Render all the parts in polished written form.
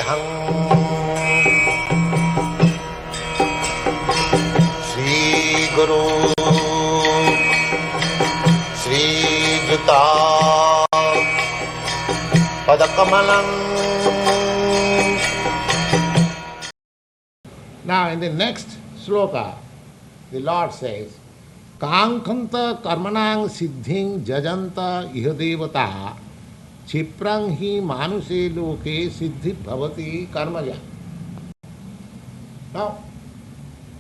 Vandeham Sri Guru Sri Juta Padakamalam. Now in the next sloka, the Lord says, Kankanta karmanang siddhing jajanta ihadevata chiprang hi manuse loke siddhi bhavati karmaya. Now,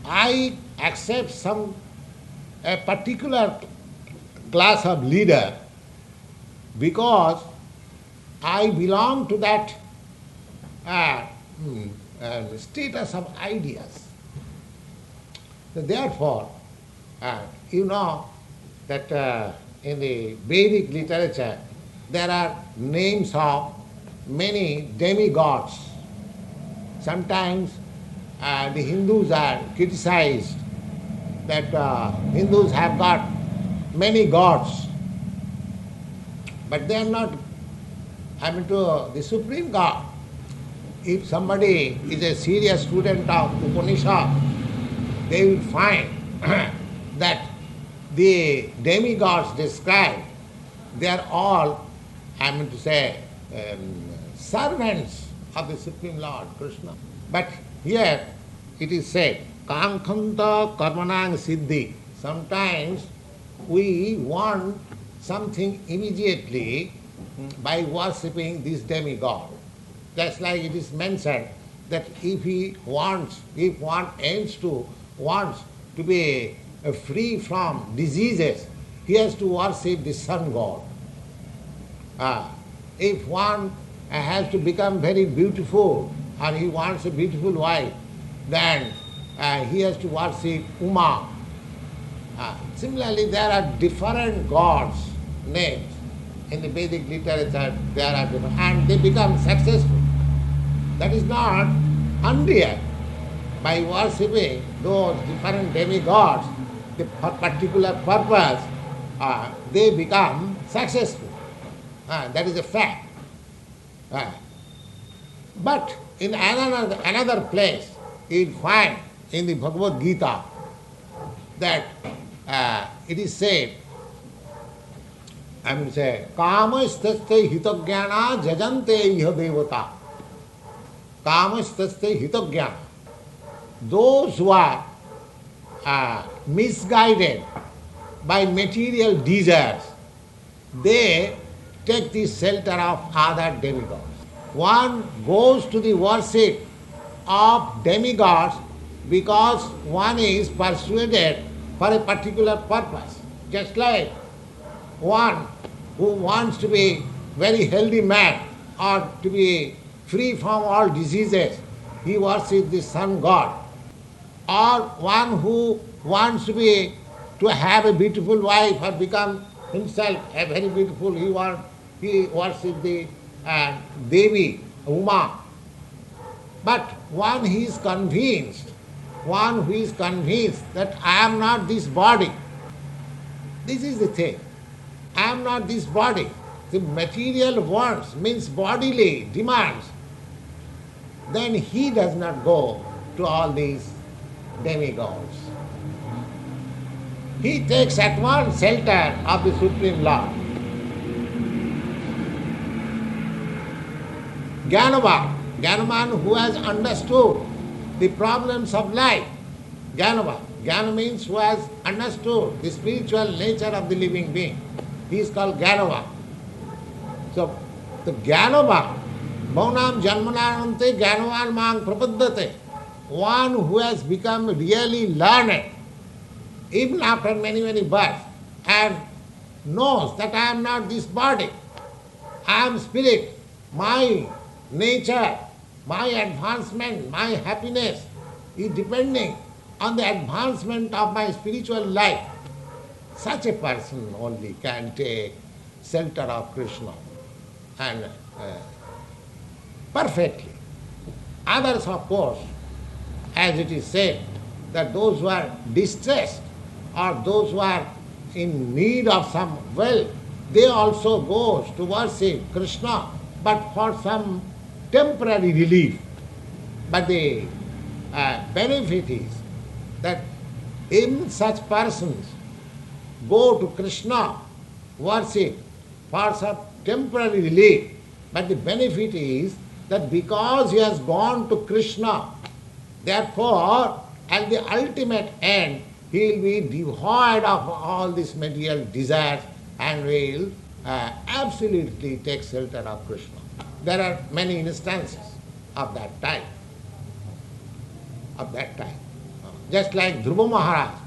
I accept a particular class of leader because I belong to that status of ideas. So therefore, you know that in the Vedic literature there are names of many demigods. Sometimes the Hindus are criticized that Hindus have got many gods, but they are not, to the Supreme God. If somebody is a serious student of Upanishad, they will find that the demigods described, they are all, servants of the Supreme Lord Krishna. But here it is said, Kankanta karmanang siddhi. Sometimes we want something immediately by worshipping this demigod. Just like it is mentioned that if one wants to be free from diseases, he has to worship the sun god. If one has to become very beautiful or he wants a beautiful wife, then he has to worship Uma. Similarly, there are different gods' names. In the Vedic literature, there are different, and they become successful. That is not unreal. By worshipping those different demigods, the particular purpose, they become successful. That is a fact. But in another place, you will find in the Bhagavad-gītā that it is said, Kamastasya hitagyana jajante iha devata. Kamastasya hitagyana. Those who are misguided by material desires, they take the shelter of other demigods. One goes to the worship of demigods because one is persuaded for a particular purpose. Just like one who wants to be very healthy man or to be free from all diseases, he worships the sun god. Or one who wants to have a beautiful wife or become himself a very beautiful, he worships the Devi, Uma. But one who is convinced that I am not this body. This is the thing. I am not this body. The material wants means bodily demands. Then he does not go to all these demigods. He takes at once shelter of the Supreme Lord. Jnanavan who has understood the problems of life. Jnana means who has understood the spiritual nature of the living being. He is called Jnanavan. So, the Jnanavan, Bhaunam Janmanante Jnanavan Mang Prapaddate, one who has become really learned, even after many, many births, and knows that I am not this body, I am spirit, my nature, my advancement, my happiness is depending on the advancement of my spiritual life. Such a person only can take shelter of Krishna and perfectly. Others, of course, as it is said, that those who are distressed or those who are in need of some wealth, they also go to worship Krishna, but for some temporary relief. But the benefit is that in such persons go to Krishna, worship for some temporary relief. But the benefit is that because he has gone to Krishna, therefore, at the ultimate end, he will be devoid of all these material desires and will absolutely take shelter of Krishna. There are many instances of that type. Just like Dhruva Mahārāja.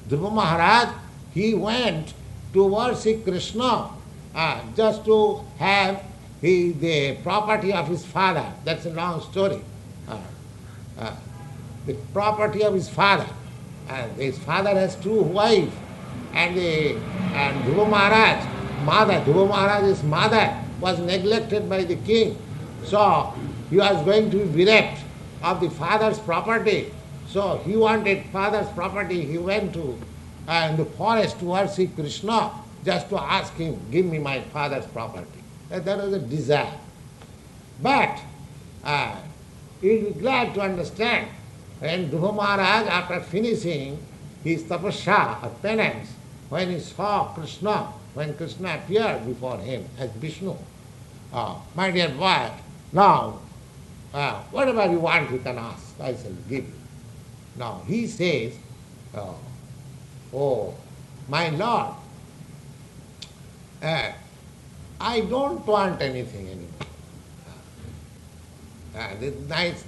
Dhruva Mahārāja, he went to worship Krishna just to have the property of his father. That's a long story. The property of his father. His father has two wives, and Dhruva Mahārāja's mother was neglected by the king. So he was going to be bereft of the father's property. So he wanted father's property. He went to the forest to worship Krishna just to ask him, give me my father's property. That was a desire. But you'll be glad to understand, when Dhruva Mahārāja, after finishing his tapasya or penance, when he saw Krishna, when Krishna appeared before him as Vishnu, my dear boy, now whatever you want you can ask, I shall give you. Now he says, oh my Lord, I don't want anything anymore.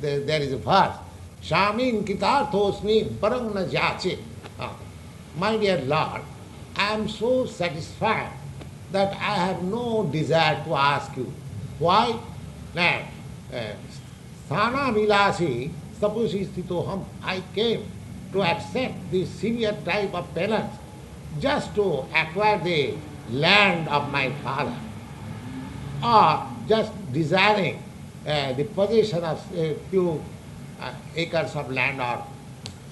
There is a verse, Shamin kitārthosmi parang na jyāche. My dear Lord, I am so satisfied that I have no desire to ask you. Why? Sthana vilasi sapusi sthitoham. I came to accept this severe type of penance just to acquire the land of my father, or just desiring the possession of a few acres of land or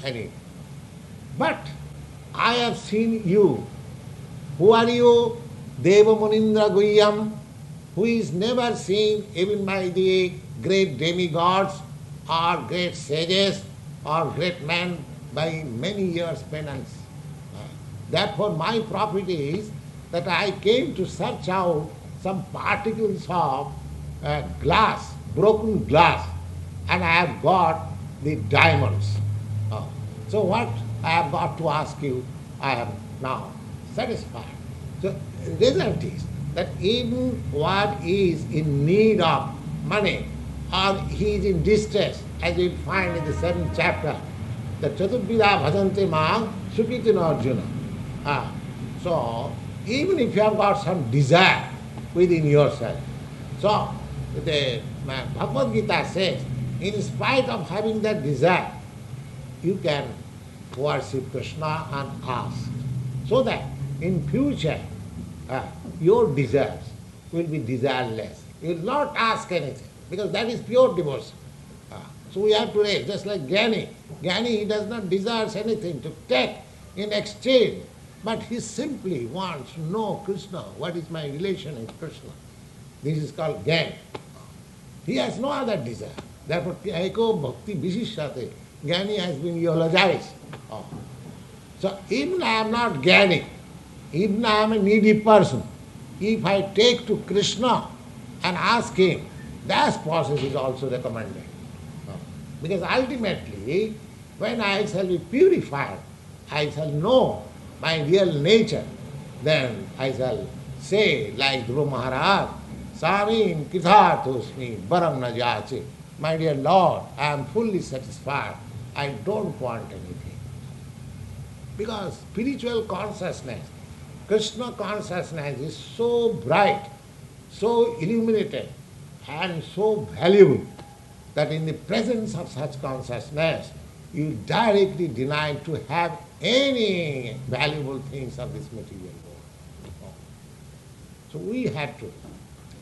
any. But I have seen you. Who are you? Deva Munindra Guhyam, who is never seen even by the great demigods or great sages or great men by many years penance. Therefore my profit is that I came to search out some particles of glass, broken glass, and I have got the diamonds. So what I have got to ask you, I am now satisfied. So the result is that even one is in need of money or he is in distress, as you find in the 7th chapter, the Chaturvida bhajante mang supiti Arjuna. So even if you have got some desire within yourself, so the Bhagavad-gītā says, in spite of having that desire, you can worship Krishna and ask, so that in future your desires will be desireless. You will not ask anything, because that is pure devotion. So we have to raise, just like jñānī. Jñānī, he does not desire anything to take in exchange, but he simply wants to know Krishna, what is my relation with Krishna. This is called jñānī. He has no other desire. Therefore, eko bhakti vishishyate, jñānī has been eulogized. So even I am not jñānī, even I am a needy person, if I take to Krishna and ask him, that process is also recommended. Because ultimately, when I shall be purified, I shall know my real nature, then I shall say, like Dhruva Mahārāja, Sāmin kitārthosmi param na jyāche. My dear Lord, I am fully satisfied. I don't want anything. Because spiritual consciousness, Krishna consciousness is so bright, so illuminated, and so valuable that in the presence of such consciousness, you directly deny to have any valuable things of this material world. So we have to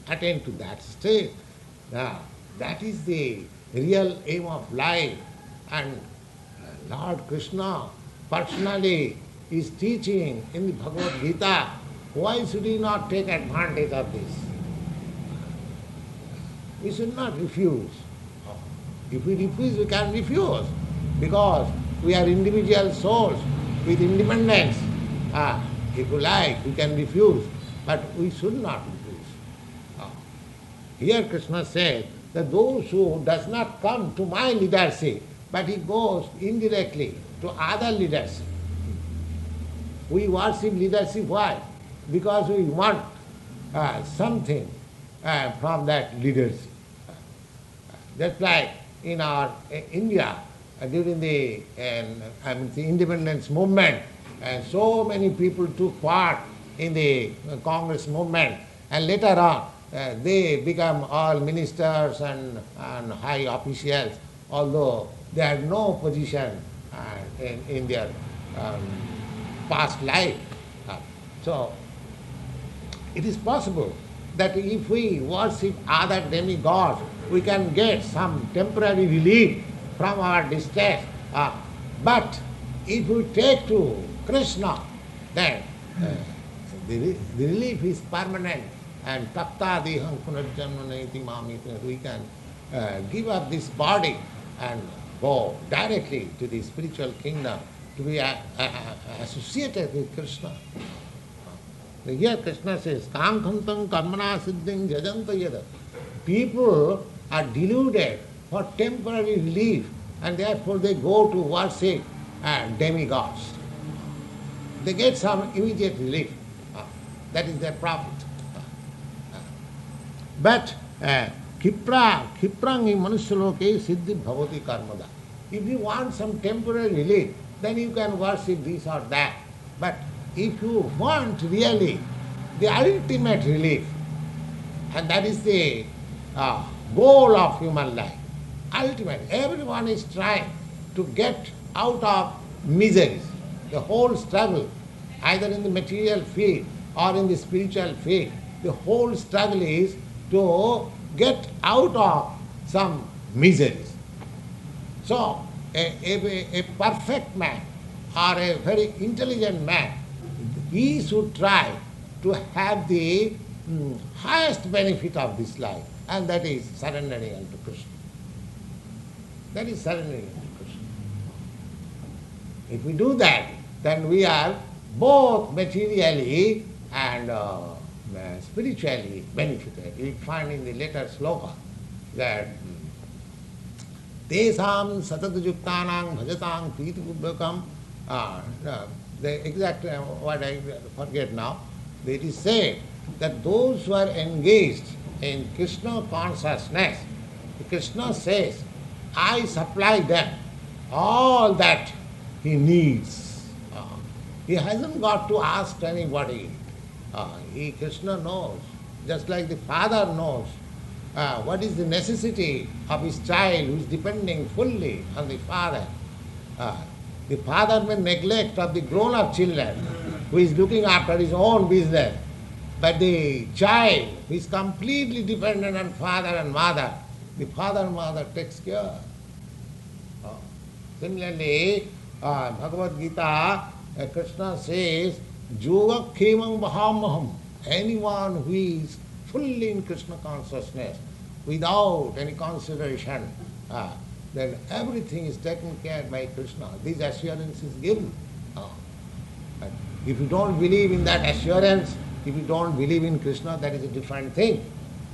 attain to that state. Now, that is the real aim of life. And Lord Krishna personally is teaching in the Bhagavad-gītā. Why should he not take advantage of this? we should not refuse. If we refuse, we can refuse, because we are individual souls with independence. If you like, we can refuse, but we should not refuse. Here Krishna said that those who does not come to my leadership, but he goes indirectly to other leadership. We worship leadership, why? Because we want something from that leadership. Just like in our India, during the independence movement, and so many people took part in the Congress movement, and later on they become all ministers and high officials, although they had no position in their past life. So it is possible that if we worship other demigods, we can get some temporary relief from our distress. But if we take to Krishna, then the relief is permanent. And katha deham punarjanmaneti mamiti, we can give up this body and go directly to the spiritual kingdom to be associated with Krishna. Here Krishna says, kankhantam karmana siddhing jajanta yada. People are deluded for temporary relief, and therefore they go to worship demigods. They get some immediate relief. That is their profit. But khiprang manusyaloke siddhi bhavati karmada. If you want some temporary relief, then you can worship this or that. But if you want really the ultimate relief, and that is the goal of human life, ultimate, everyone is trying to get out of miseries. The whole struggle, either in the material field or in the spiritual field, the whole struggle is to get out of some miseries. So, a perfect man or a very intelligent man, he should try to have the highest benefit of this life, and that is surrendering unto Krishna. That is surrendering unto Krishna. If we do that, then we are both materially and spiritually benefited. You find in the later sloka that Tesam satadjuktanang bhajatang priti-pubbakam, the exact what I forget now, it is said that those who are engaged in Krishna consciousness, Krishna says, I supply them all that he needs. He hasn't got to ask anybody. Krishna knows, just like the father knows what is the necessity of his child who is depending fully on the father. The father may neglect of the grown-up children who is looking after his own business, but the child who is completely dependent on father and mother, the father and mother takes care. Similarly, Bhagavad-gītā, Krishna says, Yoga khemam vahamaham. Anyone who is fully in Krishna consciousness, without any consideration, then everything is taken care by Krishna. This assurance is given. But if you don't believe in that assurance, if you don't believe in Krishna, that is a different thing.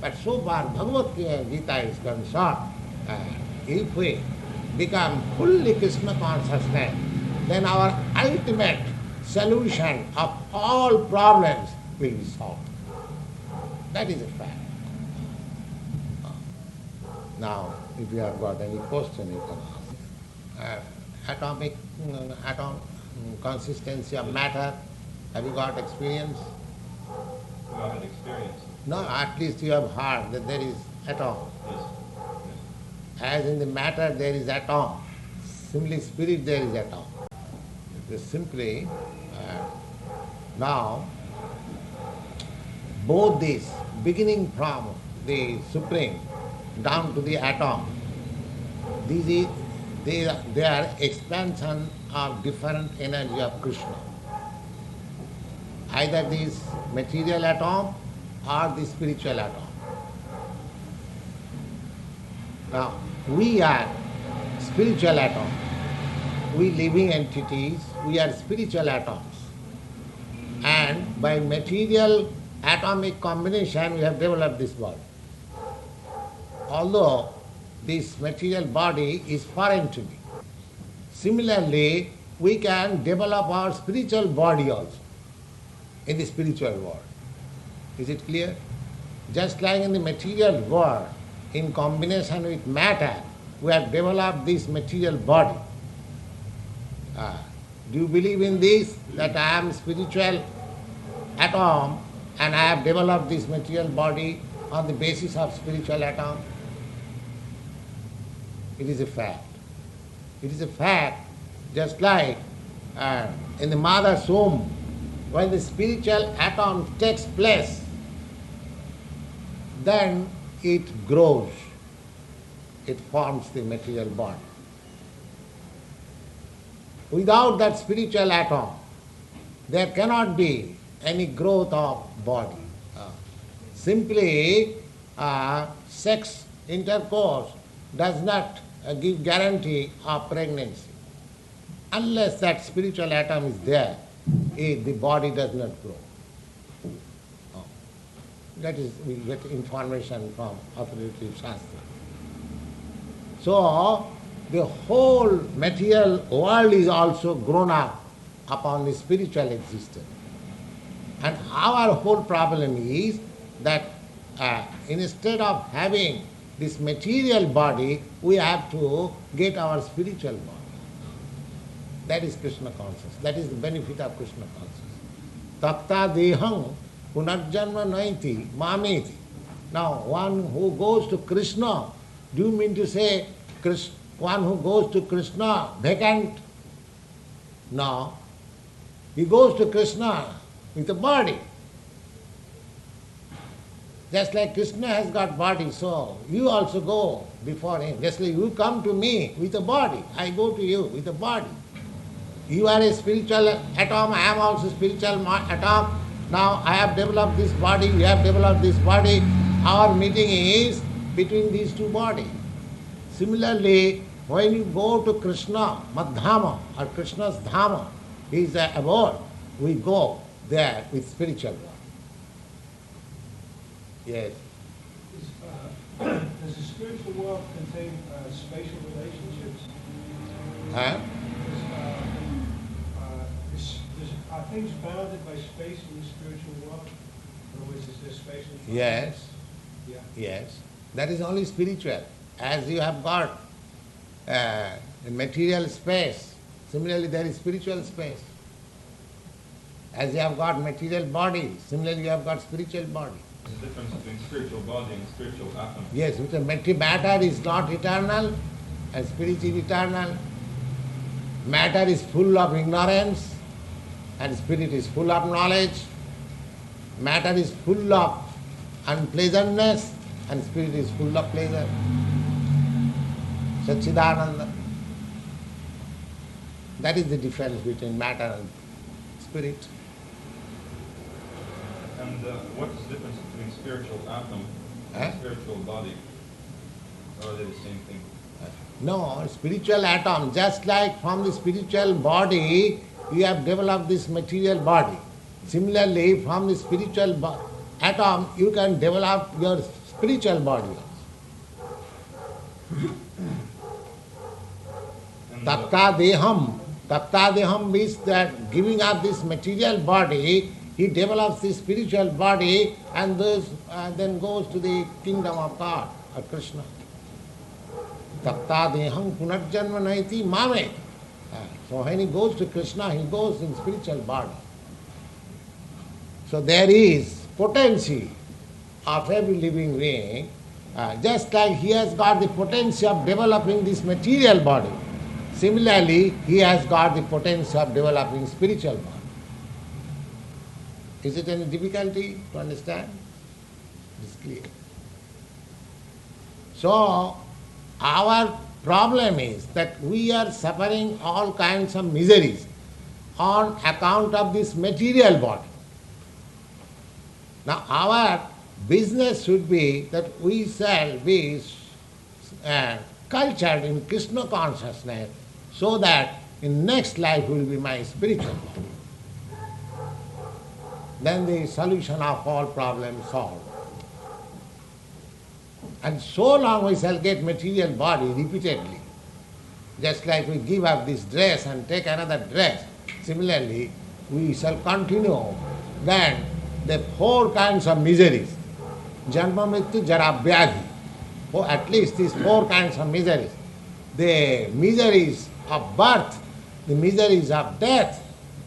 But so far Bhagavad-gītā is concerned, if we become fully Krishna consciousness, then our ultimate solution of all problems will be solved. That is a fact. Now, if you have got any question, you can ask. Atom consistency of matter, have you got experience? Not an experience. No, at least you have heard that there is atom. Yes. As in the matter there is atom, simply spirit there is atom. Just simply, now, both these, beginning from the Supreme down to the atom, they are expansion of different energy of Krishna. Either this material atom or the spiritual atom. Now, we are spiritual atoms. We living entities, we are spiritual atoms. And by material atomic combination, we have developed this body. Although this material body is foreign to me. Similarly, we can develop our spiritual body also in the spiritual world. Is it clear? Just like in the material world, in combination with matter, we have developed this material body. Do you believe in this? That I am spiritual atom and I have developed this material body on the basis of spiritual atom? It is a fact. It is a fact, just like in the mother's womb, when the spiritual atom takes place, then it grows. It forms the material body. Without that spiritual atom, there cannot be any growth of body. Simply, sex intercourse does not give guarantee of pregnancy. Unless that spiritual atom is there, the body does not grow. That is, we get information from authoritative Shastra. So, the whole material world is also grown up upon the spiritual existence. And our whole problem is that instead of having this material body, we have to get our spiritual body. That is Krishna consciousness. That is the benefit of Krishna consciousness. Takta deham punarjanma naiti mameti. Now, one who goes to Krishna, do you mean to say one who goes to Krishna vacant? No. He goes to Krishna with a body. Just like Krishna has got body, so you also go before him. Just like you come to me with a body, I go to you with a body. You are a spiritual atom, I am also spiritual atom. Now I have developed this body, you have developed this body. Our meeting is between these two bodies. Similarly, when you go to Krishna, Madhama, or Krishna's Dhama, he is the abode, we go there with spiritual body. Yes. Does the spiritual world contain spatial relationships? Huh? Are things bounded by space in the spiritual world? Or is there spatial? Yes. Yeah. Yes. That is only spiritual. As you have got material space, similarly there is spiritual space. As you have got material body, similarly you have got spiritual body. There's a difference between spiritual body and spiritual atom. Yes, because matter is not eternal and spirit is eternal. Matter is full of ignorance and spirit is full of knowledge. Matter is full of unpleasantness and spirit is full of pleasure. Satchidananda. That is the difference between matter and spirit. And what is the difference between spiritual atom and spiritual body? Or are they the same thing? No, spiritual atom, just like from the spiritual body, you have developed this material body. Similarly, from the spiritual atom, you can develop your spiritual body also. Takta deham means that giving up this material body, he develops the spiritual body and then goes to the kingdom of God, or Krishna. Takta deham punarjanma naiti mame. So when he goes to Krishna, he goes in spiritual body. So there is potency of every living being, just like he has got the potency of developing this material body. Similarly, he has got the potential of developing spiritual body. Is it any difficulty to understand? It is clear. So, our problem is that we are suffering all kinds of miseries on account of this material body. Now, our business should be that we shall be cultured in Krishna consciousness so that in next life will be my spiritual body. Then the solution of all problems solved. And so long we shall get material body repeatedly. Just like we give up this dress and take another dress, similarly we shall continue then the four kinds of miseries. Janma, Mrityu, Jara, Vyadhi. Or at least these four kinds of miseries. The miseries of birth, the miseries of death,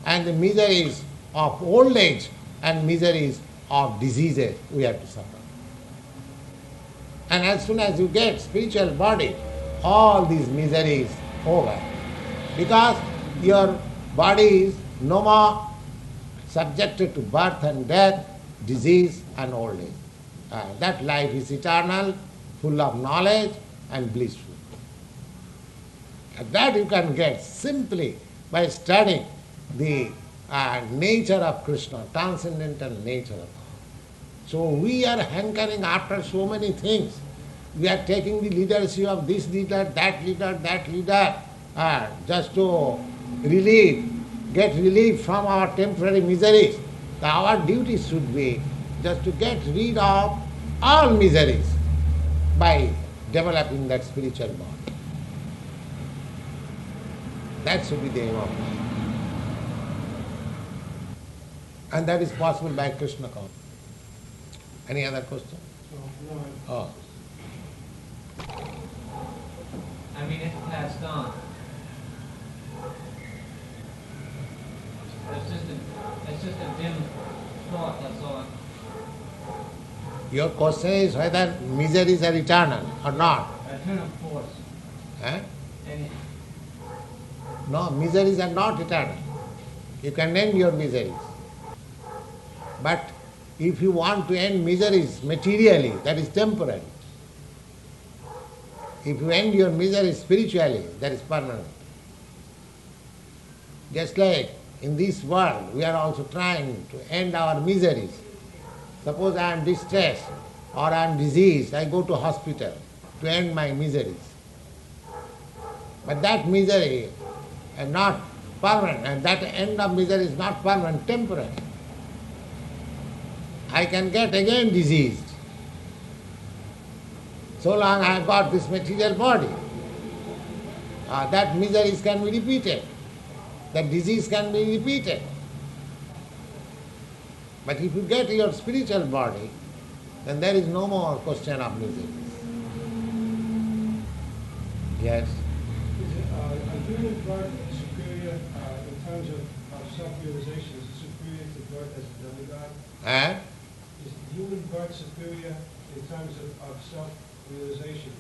and the miseries of old age, and miseries of diseases we have to suffer. And as soon as you get spiritual body, all these miseries over. Because your body is no more subjected to birth and death, disease and old age. That life is eternal, full of knowledge and blissful. And that you can get simply by studying the nature of Krishna, transcendental nature of God. So we are hankering after so many things. We are taking the leadership of this leader, that leader, just to get relief from our temporary miseries. Our duty should be just to get rid of all miseries by developing that spiritual body. That should be the aim of life. And that is possible by Krishna consciousness. Any other question? No. Oh. I mean, it's passed on. It's just a dim thought, that's all. Your question is whether miseries are eternal or not. Eternal force. Eh? And No, miseries are not eternal. You can end your miseries. But if you want to end miseries materially, that is temporary. If you end your misery spiritually, that is permanent. Just like in this world, we are also trying to end our miseries. Suppose I am distressed or I am diseased, I go to hospital to end my miseries. But that misery is not permanent, and that end of misery is not permanent, temporary. I can get again diseased. So long I have got this material body. That miseries can be repeated. That disease can be repeated. But if you get your spiritual body, then there is no more question of miseries. Yes? Is a human birth superior in terms of self-realization? Is it superior to birth as a demigod? Eh? Is human birth superior in terms of self-realization?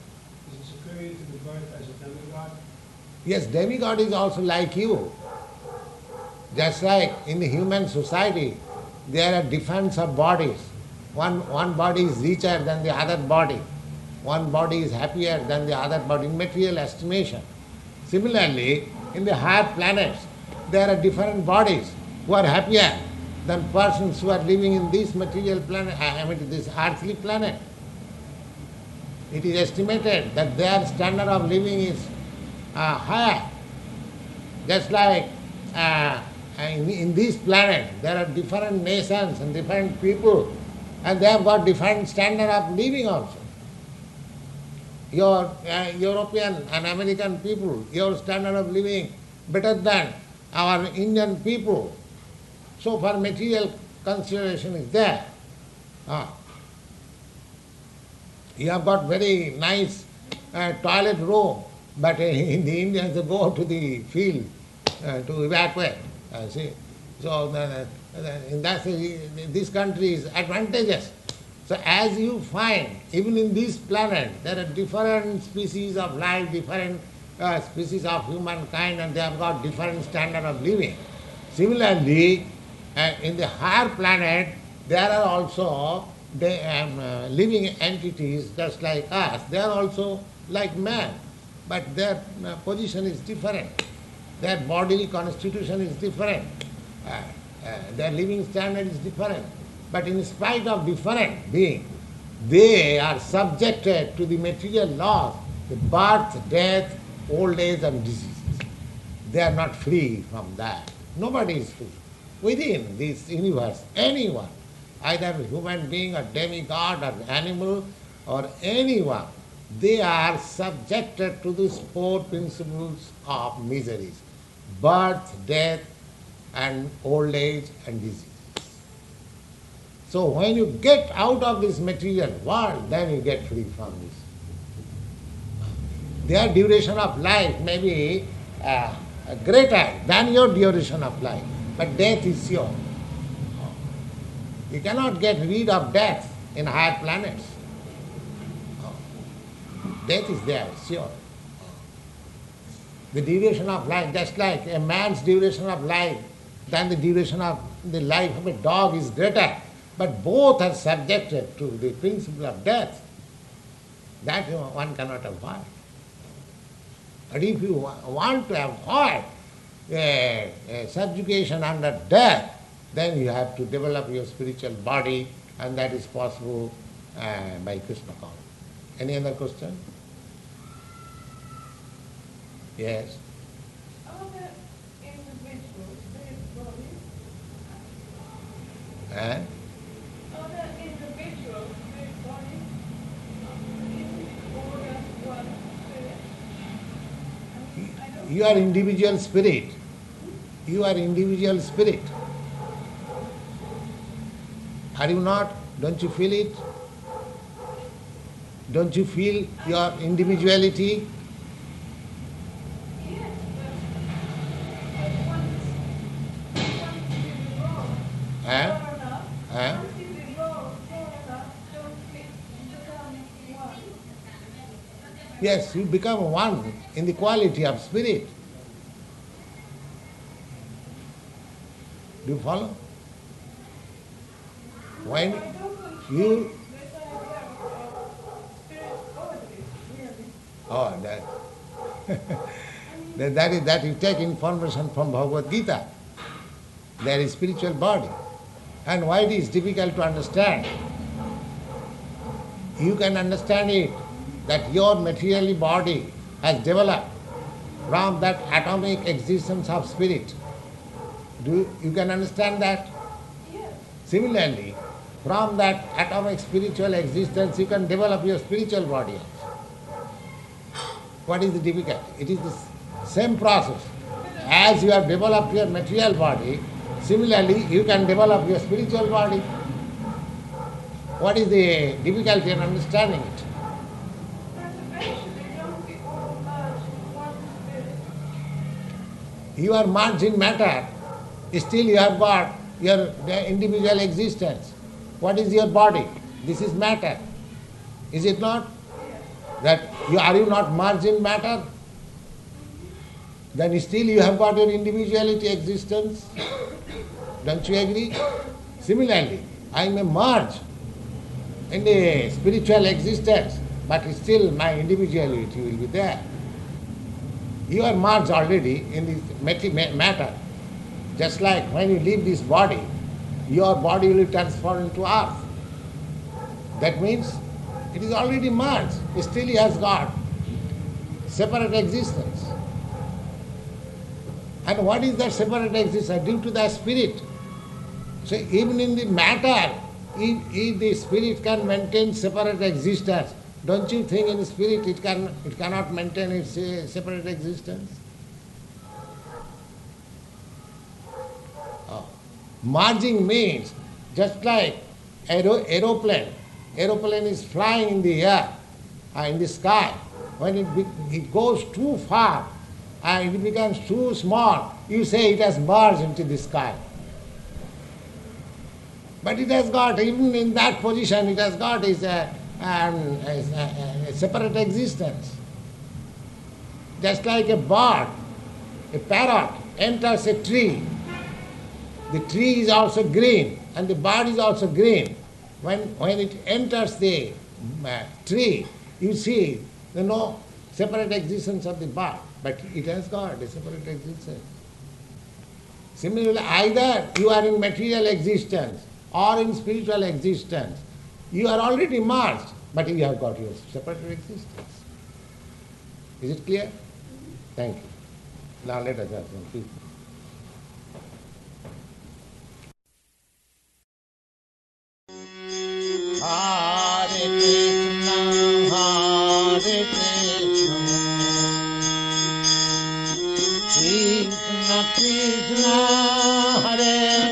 Is it superior to the birth as a demigod? Yes, demigod is also like you. Just like in the human society, there are difference of bodies. One body is richer than the other body. One body is happier than the other body in material estimation. Similarly, in the higher planets, there are different bodies who are happier than persons who are living in this material planet, this earthly planet. It is estimated that their standard of living is higher. Just like in this planet, there are different nations and different people, and they have got different standard of living also. Your European and American people, your standard of living better than our Indian people. So far material consideration is there. You have got very nice toilet room, but in the Indians they go to the field to evacuate. See, so in that sense, this country is advantageous. So as you find, even in this planet, there are different species of life, different species of humankind, and they have got different standard of living. Similarly, in the higher planet, there are also living entities just like us. They are also like man, but their position is different. Their bodily constitution is different. Their living standard is different. But in spite of different being, they are subjected to the material laws The birth, death, old age and diseases. They are not free from that. Nobody is free. Within this universe, anyone, either a human being or demigod or animal or anyone, they are subjected to these four principles of miseries: birth, death, and old age and disease. So when you get out of this material world, then you get free from this. Their duration of life may be greater than your duration of life, but death is sure. You cannot get rid of death in higher planets. Death is there, sure. The duration of life, just like a man's duration of life, than the duration of the life of a dog is greater, but both are subjected to the principle of death. That one cannot avoid. But if you want to avoid subjugation under death, then you have to develop your spiritual body, and that is possible by Krishna consciousness. Any other question? Yes. Are there individual spirit bodies? Eh? Are there individual spirit bodies? Or just one spirit? You are individual spirit. You are individual spirit. Are you not? Don't you feel it? Don't you feel your individuality? Yes, but once you evolve far enough, once you evolve far enough, don't it become one? Yes, you become one in the quality of spirit. Do you follow? When I don't you... this idea of spirit bodies, really. Oh, that you take information from Bhagavad-gītā. There is spiritual body. And why it is difficult to understand? You can understand it, that your material body has developed from that atomic existence of spirit. You can understand that? Yes. Similarly, from that atomic spiritual existence, you can develop your spiritual body also. What is the difficulty? It is the same process. As you have developed your material body, similarly, you can develop your spiritual body. What is the difficulty in understanding it? But eventually, don't we all merge in one spirit? You are merged in matter, still you have got your individual existence. What is your body? This is matter. Is it not? Are you not merged in matter? Then still you have got your individuality existence. Don't you agree? Similarly, I may merge in the spiritual existence, but still my individuality will be there. You are merged already in this matter. Just like when you leave this body, your body will transform into earth. That means it is already merged. Still he has got separate existence. And what is that separate existence? Due to the spirit. So even in the matter, if the spirit can maintain separate existence, don't you think in the spirit it cannot maintain its separate existence? Merging means just like aeroplane. Aeroplane is flying in the air, in the sky. When it goes too far and it becomes too small, you say it has merged into the sky. But it has got, even in that position, it has got a separate existence. Just like a bird, a parrot enters a tree. The tree is also green and the bird is also green. When it enters the tree, you see separate existence of the bird, but it has got a separate existence. Similarly, either you are in material existence or in spiritual existence. You are already merged, but you have got your separate existence. Is it clear? Thank you. Now let us have some peace. Hare Krishna, Krishna Krishna, Hare